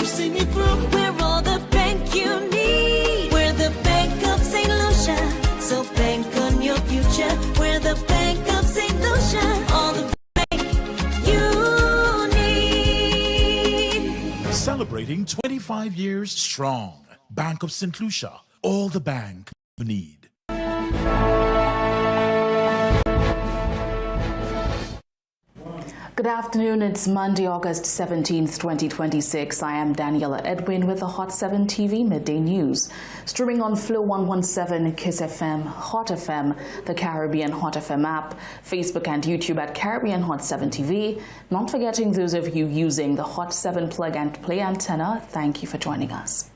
to see me through. We're all the bank you need. We're the Bank of St. Lucia. So bank on your future. We're the Bank of St. Lucia. All the bank you need. Celebrating 25 years strong. Bank of St. Lucia. All the bank you need. Good afternoon. It's Monday, August 17th, 2026. I am Daniela Edwin with the Hot 7 TV Midday News. Streaming on Flow 117, Kiss FM, Hot FM, the Caribbean Hot FM app, Facebook and YouTube at Caribbean Hot 7 TV. Not forgetting those of you using the Hot 7 plug and play antenna, thank you for joining us.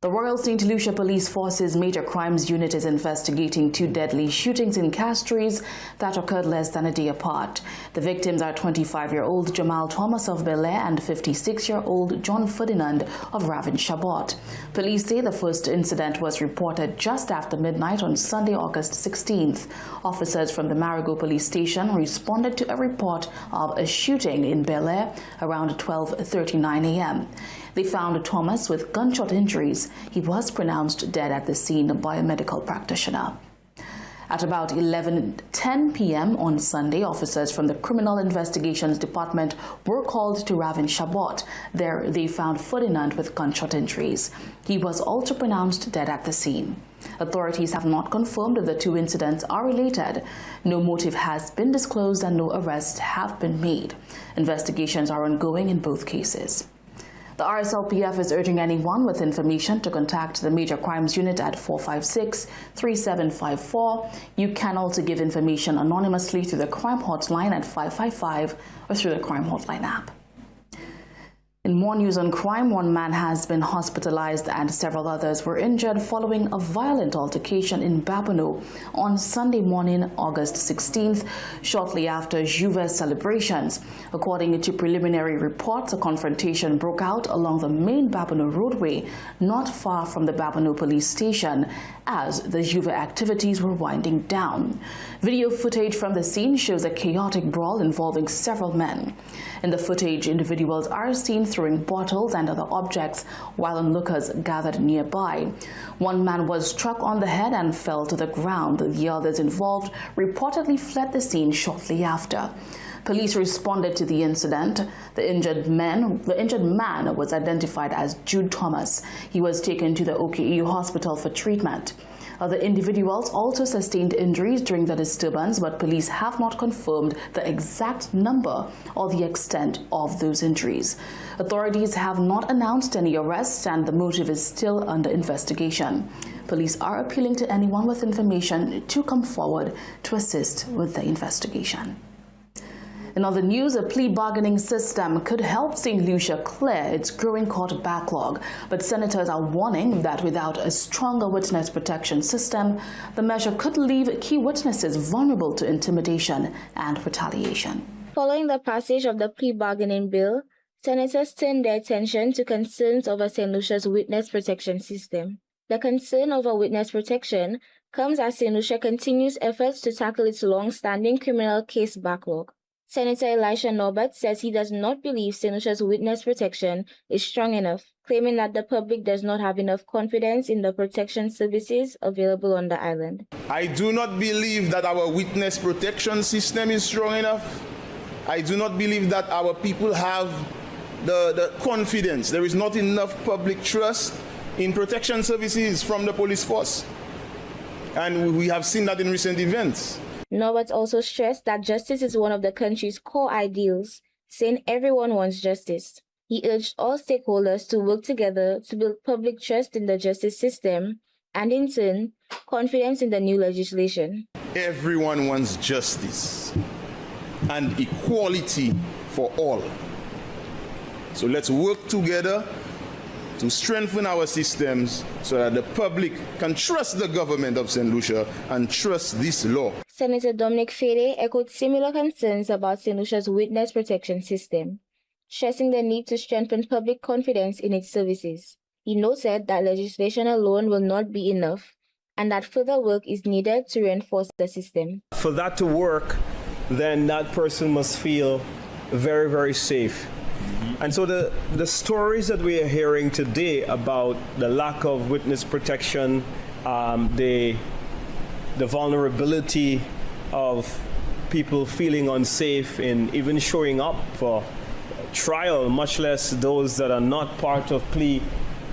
The Royal St. Lucia Police Force's Major Crimes Unit is investigating 2 deadly shootings in Castries that occurred less than a day apart. The victims are 25-year-old Jamal Thomas of Bel Air and 56-year-old John Ferdinand of Ravin Chabot. Police say the first incident was reported just after midnight on Sunday, August 16th. Officers from the Marigot Police Station responded to a report of a shooting in Bel Air around 12:39 a.m. They found Thomas with gunshot injuries. He was pronounced dead at the scene by a medical practitioner. At about 11:10 p.m. on Sunday, officers from the Criminal Investigations Department were called to Ravin Chabot. There, they found Ferdinand with gunshot injuries. He was also pronounced dead at the scene. Authorities have not confirmed if the 2 incidents are related. No motive has been disclosed and no arrests have been made. Investigations are ongoing in both cases. The RSLPF is urging anyone with information to contact the Major Crimes Unit at 456-3754. You can also give information anonymously through the crime hotline at 555 or through the crime hotline app. In more news on crime, 1 man has been hospitalized and several others were injured following a violent altercation in Babonneau on Sunday morning, August 16th, shortly after Juve celebrations. According to preliminary reports, a confrontation broke out along the main Babonneau roadway, not far from the Babonneau police station, as the Juve activities were winding down. Video footage from the scene shows a chaotic brawl involving several men. In the footage, individuals are seen throwing bottles and other objects while onlookers gathered nearby. 1 man was struck on the head and fell to the ground. The others involved reportedly fled the scene shortly after. Police responded to the incident. The injured man was identified as Jude Thomas. He was taken to the OKU hospital for treatment. Other individuals also sustained injuries during the disturbance, but police have not confirmed the exact number or the extent of those injuries. Authorities have not announced any arrests and the motive is still under investigation. Police are appealing to anyone with information to come forward to assist with the investigation. In other news, a plea bargaining system could help St. Lucia clear its growing court backlog, but senators are warning that without a stronger witness protection system, the measure could leave key witnesses vulnerable to intimidation and retaliation. Following the passage of the plea bargaining bill, senators turned their attention to concerns over St. Lucia's witness protection system. The concern over witness protection comes as St. Lucia continues efforts to tackle its long-standing criminal case backlog. Senator Elisha Norbert says he does not believe St. Lucia's witness protection is strong enough, claiming that the public does not have enough confidence in the protection services available on the island. I do not believe that our witness protection system is strong enough. I do not believe that our people have the confidence. There is not enough public trust in protection services from the police force. And we have seen that in recent events. Norbert also stressed that justice is one of the country's core ideals, saying everyone wants justice. He urged all stakeholders to work together to build public trust in the justice system and, in turn, confidence in the new legislation. Everyone wants justice and equality for all. So let's work together to strengthen our systems so that the public can trust the government of St. Lucia and trust this law. Senator Dominic Fede echoed similar concerns about St. Lucia's witness protection system, stressing the need to strengthen public confidence in its services. He noted that legislation alone will not be enough and that further work is needed to reinforce the system. For that to work, then that person must feel very, very safe. And so the stories that we are hearing today about the lack of witness protection, the vulnerability of people feeling unsafe in even showing up for trial, much less those that are not part of plea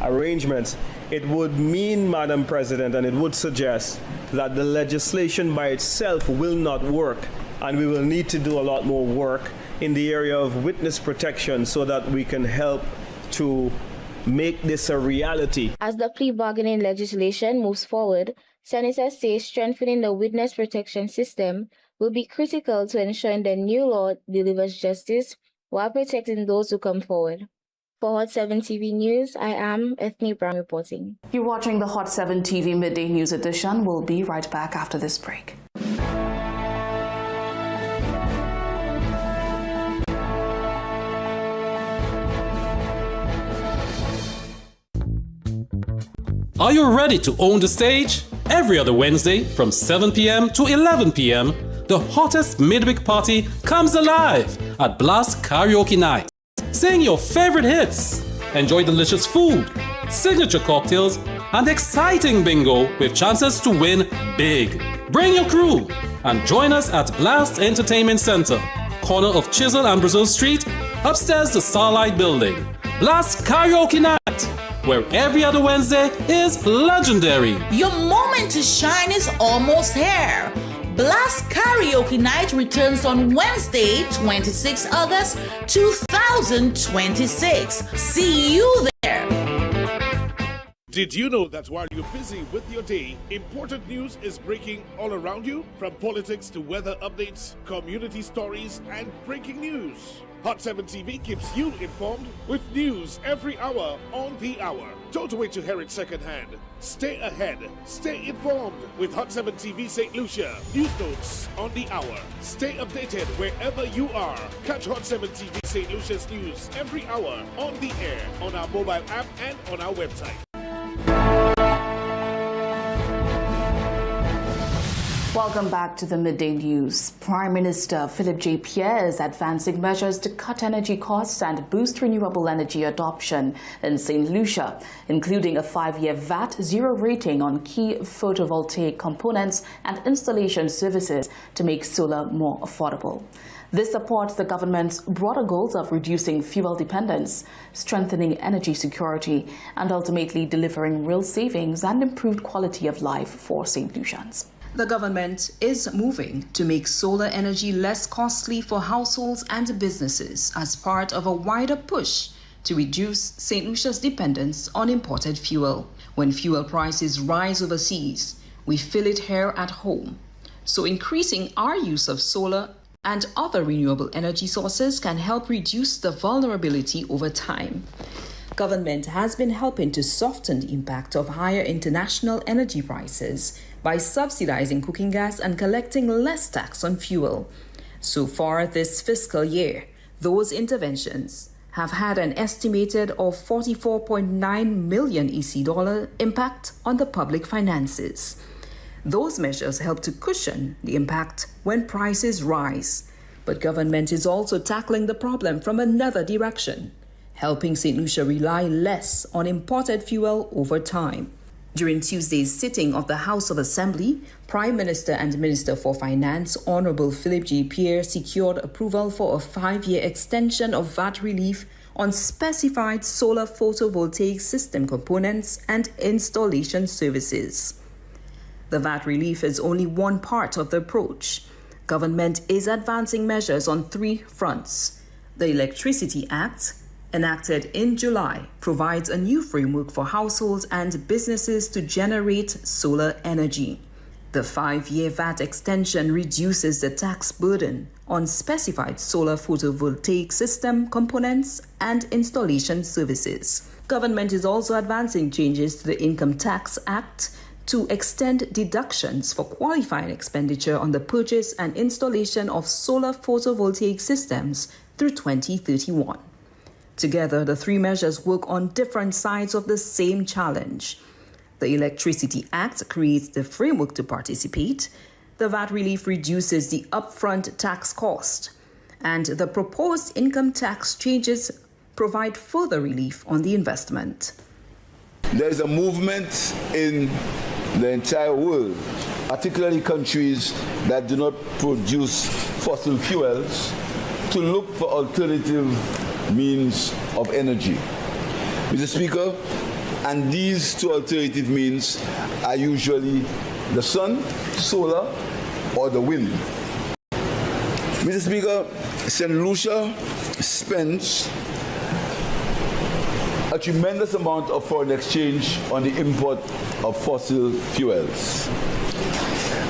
arrangements, it would mean, Madam President, and it would suggest that the legislation by itself will not work, and we will need to do a lot more work in the area of witness protection so that we can help to make this a reality. As the plea bargaining legislation moves forward, senators say strengthening the witness protection system will be critical to ensuring the new law delivers justice while protecting those who come forward. For Hot 7 TV News, I am Ethne Brown reporting. You're watching the Hot 7 TV Midday News Edition. We'll be right back after this break. Are you ready to own the stage? Every other Wednesday from 7 p.m. to 11 p.m., the hottest midweek party comes alive at Blast Karaoke Night. Sing your favorite hits, enjoy delicious food, signature cocktails, and exciting bingo with chances to win big. Bring your crew and join us at Blast Entertainment Center, corner of Chisel and Brazil Street, upstairs the Starlight Building. Blast Karaoke Night, where every other Wednesday is legendary. Your moment to shine is almost here. Blast Karaoke Night returns on Wednesday, 26 August 2026. See you there. Did you know that while you're busy with your day, important news is breaking all around you? From politics to weather updates, community stories, and breaking news. Hot 7 TV keeps you informed with news every hour on the hour. Don't wait to hear it secondhand. Stay ahead, stay informed with Hot 7 TV St. Lucia. News notes on the hour. Stay updated wherever you are. Catch Hot 7 TV St. Lucia's news every hour on the air, on our mobile app, and on our website. Welcome back to the Midday News. Prime Minister Philip J. Pierre is advancing measures to cut energy costs and boost renewable energy adoption in St. Lucia, including a 5-year VAT zero rating on key photovoltaic components and installation services to make solar more affordable. This supports the government's broader goals of reducing fuel dependence, strengthening energy security, and ultimately delivering real savings and improved quality of life for St. Lucians. The government is moving to make solar energy less costly for households and businesses as part of a wider push to reduce St. Lucia's dependence on imported fuel. When fuel prices rise overseas, we feel it here at home. So increasing our use of solar and other renewable energy sources can help reduce the vulnerability over time. Government has been helping to soften the impact of higher international energy prices by subsidizing cooking gas and collecting less tax on fuel. So far this fiscal year, those interventions have had an estimated of 44.9 million EC dollar impact on the public finances. Those measures help to cushion the impact when prices rise. But government is also tackling the problem from another direction, helping St. Lucia rely less on imported fuel over time. During Tuesday's sitting of the House of Assembly, Prime Minister and Minister for Finance, Honorable Philip J. Pierre, secured approval for a 5-year extension of VAT relief on specified solar photovoltaic system components and installation services. The VAT relief is only one part of the approach. Government is advancing measures on 3 fronts. The Electricity Act, enacted in July, provides a new framework for households and businesses to generate solar energy. The 5-year VAT extension reduces the tax burden on specified solar photovoltaic system components and installation services. Government is also advancing changes to the Income Tax Act to extend deductions for qualifying expenditure on the purchase and installation of solar photovoltaic systems through 2031. Together, the 3 measures work on different sides of the same challenge. The Electricity Act creates the framework to participate. The VAT relief reduces the upfront tax cost. And the proposed income tax changes provide further relief on the investment. There is a movement in the entire world, particularly countries that do not produce fossil fuels, to look for alternative means of energy. Mr. Speaker, and these two alternative means are usually the sun, solar, or the wind. Mr. Speaker, St. Lucia spends a tremendous amount of foreign exchange on the import of fossil fuels.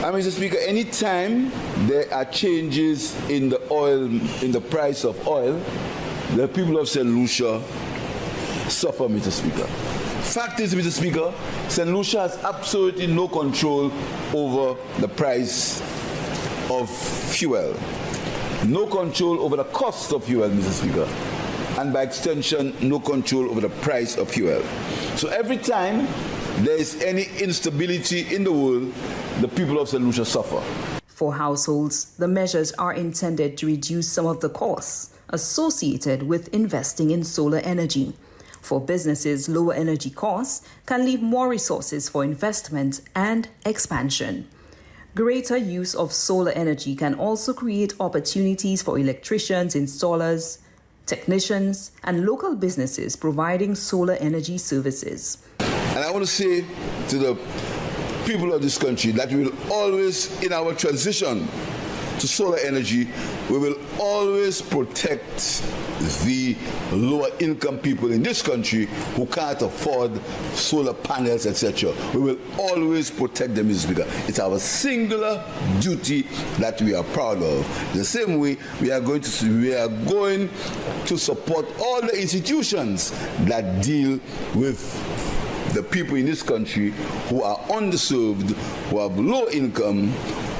And Mr. Speaker, anytime there are changes in the price of oil, the people of St. Lucia suffer, Mr. Speaker. Fact is, Mr. Speaker, St. Lucia has absolutely no control over the price of fuel, no control over the cost of fuel, Mr. Speaker, and by extension, no control over the price of fuel. So every time there is any instability in the world, the people of St. Lucia suffer. For households, the measures are intended to reduce some of the costs associated with investing in solar energy. For businesses, lower energy costs can leave more resources for investment and expansion. Greater use of solar energy can also create opportunities for electricians, installers, technicians, and local businesses providing solar energy services. And I want to say to the people of this country that we will always, in our transition to solar energy, we will always protect the lower income people in this country who can't afford solar panels, etc. We will always protect them, Mr. Speaker. It's our singular duty that we are proud of. The same way we are going to support all the institutions that deal with the people in this country who are underserved, who have low income,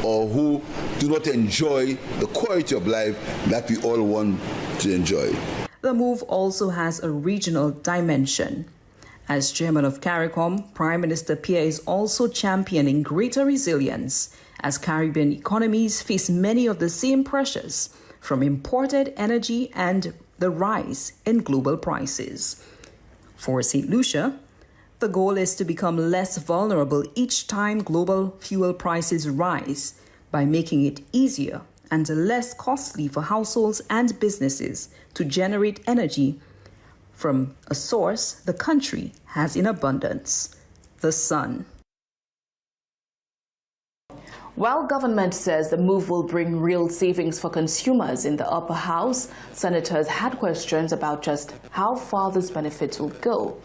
or who do not enjoy the quality of life that we all want to enjoy. The move also has a regional dimension. As chairman of CARICOM, Prime Minister Pierre is also championing greater resilience as Caribbean economies face many of the same pressures from imported energy and the rise in global prices. For St. Lucia, the goal is to become less vulnerable each time global fuel prices rise by making it easier and less costly for households and businesses to generate energy from a source the country has in abundance, the sun. While government says the move will bring real savings for consumers in the upper house, senators had questions about just how far this benefit will go.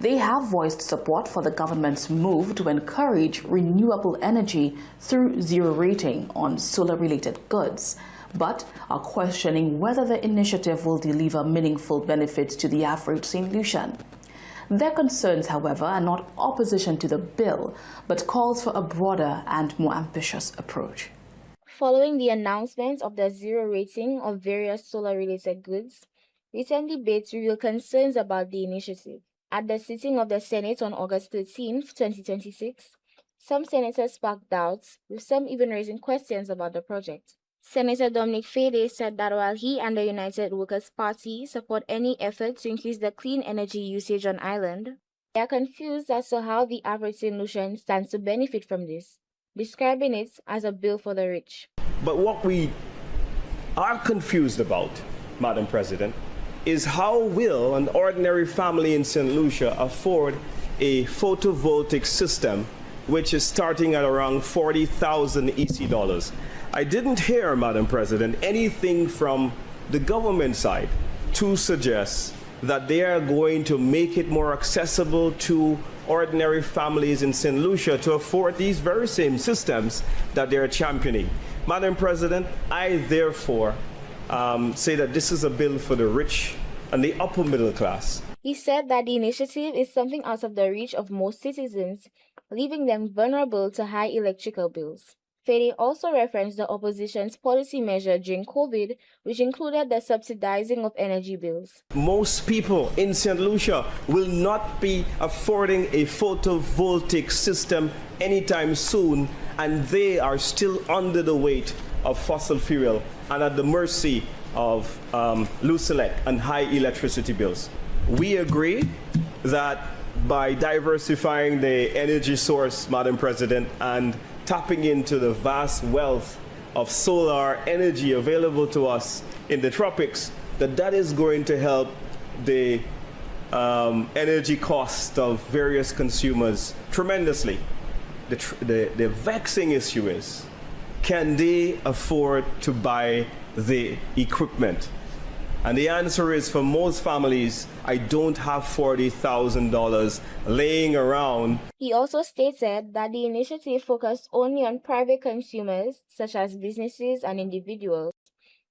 They have voiced support for the government's move to encourage renewable energy through zero rating on solar-related goods, but are questioning whether the initiative will deliver meaningful benefits to the average St. Lucian. Their concerns, however, are not opposition to the bill, but calls for a broader and more ambitious approach. Following the announcement of the zero rating of various solar-related goods, recent debates revealed concerns about the initiative. At the sitting of the Senate on August 13, 2026, some senators sparked doubts, with some even raising questions about the project. Senator Dominic Fede said that while he and the United Workers' Party support any effort to increase the clean energy usage on island, they are confused as to how the average St. Lucian stands to benefit from this, describing it as a bill for the rich. But what we are confused about, Madam President, is how will an ordinary family in St. Lucia afford a photovoltaic system which is starting at around 40,000 EC dollars? I didn't hear, Madam President, anything from the government side to suggest that they are going to make it more accessible to ordinary families in St. Lucia to afford these very same systems that they are championing. Madam President, I therefore say that this is a bill for the rich and the upper middle class. He said that the initiative is something out of the reach of most citizens, leaving them vulnerable to high electrical bills. Fede also referenced the opposition's policy measure during COVID, which included the subsidizing of energy bills. Most people in St. Lucia will not be affording a photovoltaic system anytime soon, and they are still under the weight of fossil fuel and at the mercy of loose select and high electricity bills. We agree that by diversifying the energy source, Madam President, and tapping into the vast wealth of solar energy available to us in the tropics, that is going to help the energy cost of various consumers tremendously. The vexing issue is, can they afford to buy the equipment? And the answer is, for most families, I don't have $40,000 laying around. He also stated that the initiative focused only on private consumers, such as businesses and individuals,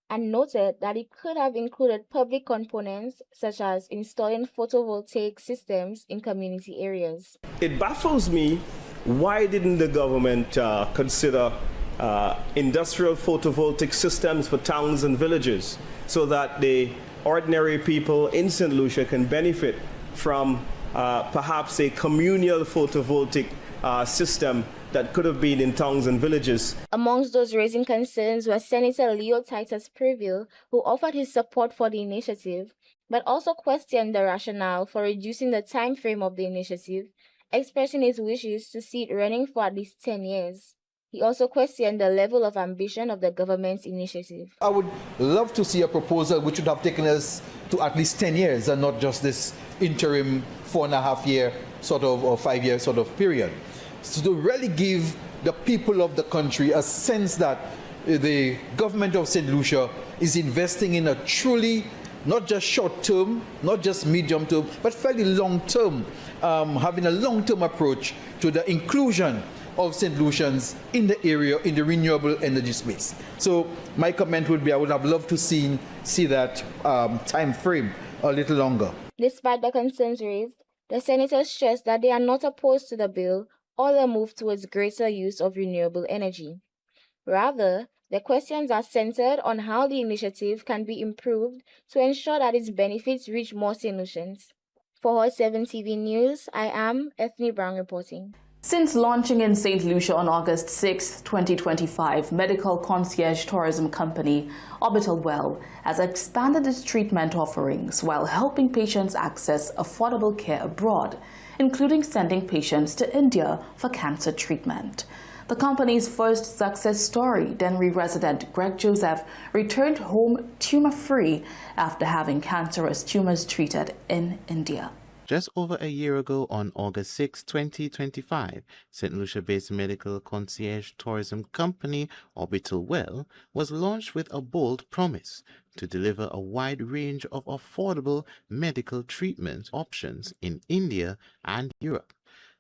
and noted that it could have included public components, such as installing photovoltaic systems in community areas. It baffles me, why didn't the government consider industrial photovoltaic systems for towns and villages, so that the ordinary people in St. Lucia can benefit from perhaps a communal photovoltaic system that could have been in towns and villages. Amongst those raising concerns was Senator Leo Titus Preville, who offered his support for the initiative, but also questioned the rationale for reducing the time frame of the initiative, expressing his wishes to see it running for at least 10 years. He also questioned the level of ambition of the government's initiative. I would love to see a proposal which would have taken us to at least 10 years and not just this interim 4.5-year sort of or 5-year sort of period. So to really give the people of the country a sense that the government of St. Lucia is investing in a truly, not just short-term, not just medium-term, but fairly long-term, having a long-term approach to the inclusion of St. Lucians in the area, in the renewable energy space. So my comment would be, I would have loved to see that time frame a little longer. Despite the concerns raised, the senators stressed that they are not opposed to the bill or the move towards greater use of renewable energy. Rather, the questions are centered on how the initiative can be improved to ensure that its benefits reach more St. Lucians. For Hot 7 TV News, I am Ethne Brown reporting. Since launching in St. Lucia on August 6, 2025, medical concierge tourism company Orbital Well has expanded its treatment offerings while helping patients access affordable care abroad, including sending patients to India for cancer treatment. The company's first success story, Denry resident Greg Joseph, returned home tumor-free after having cancerous tumors treated in India. Just over a year ago, on August 6, 2025, St. Lucia-based medical concierge tourism company Orbital Well was launched with a bold promise to deliver a wide range of affordable medical treatment options in India and Europe.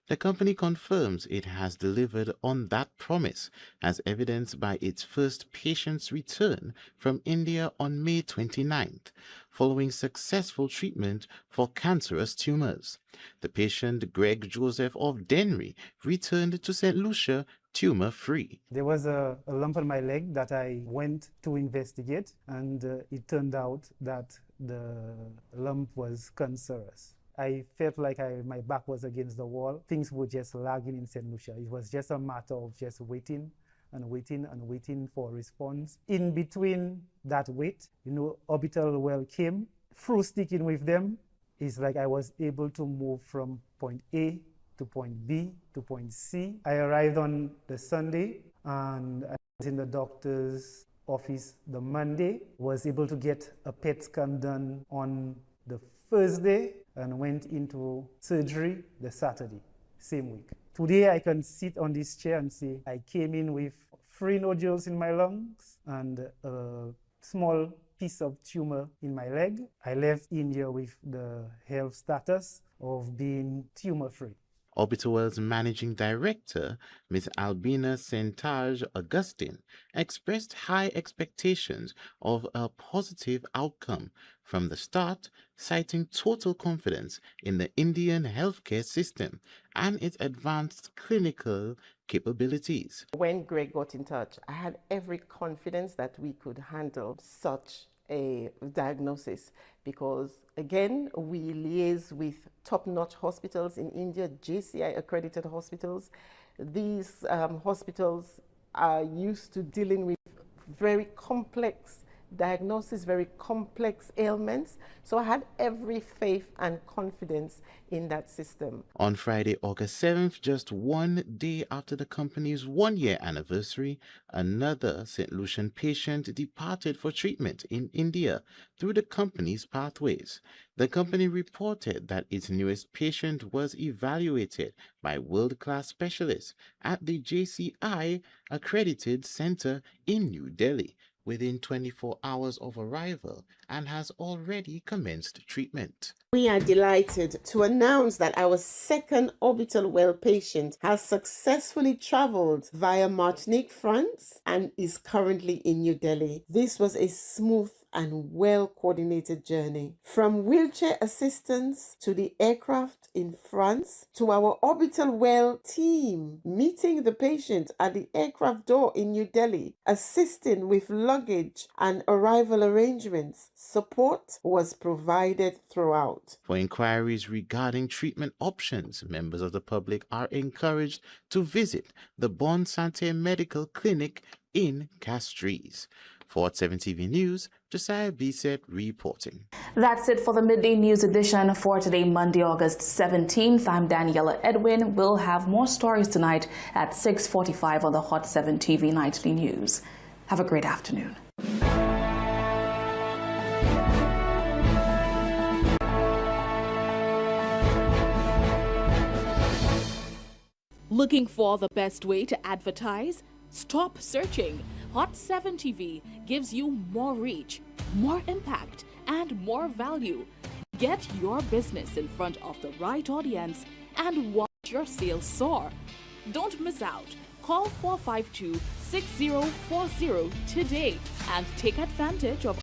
The company confirms it has delivered on that promise, as evidenced by its first patient's return from India on May 29th, following successful treatment for cancerous tumors. The patient, Greg Joseph of Denry, returned to St. Lucia tumor-free. There was a lump on my leg that I went to investigate, and it turned out that the lump was cancerous. I felt like my back was against the wall. Things were just lagging in St. Lucia. It was just a matter of just waiting and waiting and waiting for a response. In between that wait, Orbital Well came. Through sticking with them, it's like I was able to move from point A to point B to point C. I arrived on the Sunday and I was in the doctor's office the Monday, was able to get a PET scan done on the Thursday, and went into surgery the Saturday, same week. Today I can sit on this chair and say I came in with 3 nodules in my lungs and a small piece of tumor in my leg. I left India with the health status of being tumor-free. Orbital Well's managing director, Ms. Albina Sentage Augustine, expressed high expectations of a positive outcome from the start, citing total confidence in the Indian healthcare system and its advanced clinical capabilities. When Greg got in touch, I had every confidence that we could handle such a diagnosis because, again, we liaise with top-notch hospitals in India, JCI accredited hospitals. These hospitals are used to dealing with very complex diagnose very complex ailments. So I had every faith and confidence in that system. On Friday, August 7th, just 1 day after the company's 1-year anniversary, another St. Lucian patient departed for treatment in India through the company's pathways. The company reported that its newest patient was evaluated by world-class specialists at the JCI accredited center in New Delhi within 24 hours of arrival and has already commenced treatment. We are delighted to announce that our second orbital well patient has successfully traveled via Martinique, France, and is currently in New Delhi. This was a smooth and well-coordinated journey. From wheelchair assistance to the aircraft in France to our orbital well team meeting the patient at the aircraft door in New Delhi, assisting with luggage and arrival arrangements. Support was provided throughout. For inquiries regarding treatment options, members of the public are encouraged to visit the Bon Santé Medical Clinic in Castries. For 7 TV News, Josiah Bisset reporting. That's it for the Midday News edition for today, Monday, August 17th. I'm Daniela Edwin. We'll have more stories tonight at 6:45 on the Hot 7 TV Nightly News. Have a great afternoon. Looking for the best way to advertise? Stop searching. Hot 7 TV gives you more reach, more impact, and more value. Get your business in front of the right audience and watch your sales soar. Don't miss out. Call 452-6040 today and take advantage of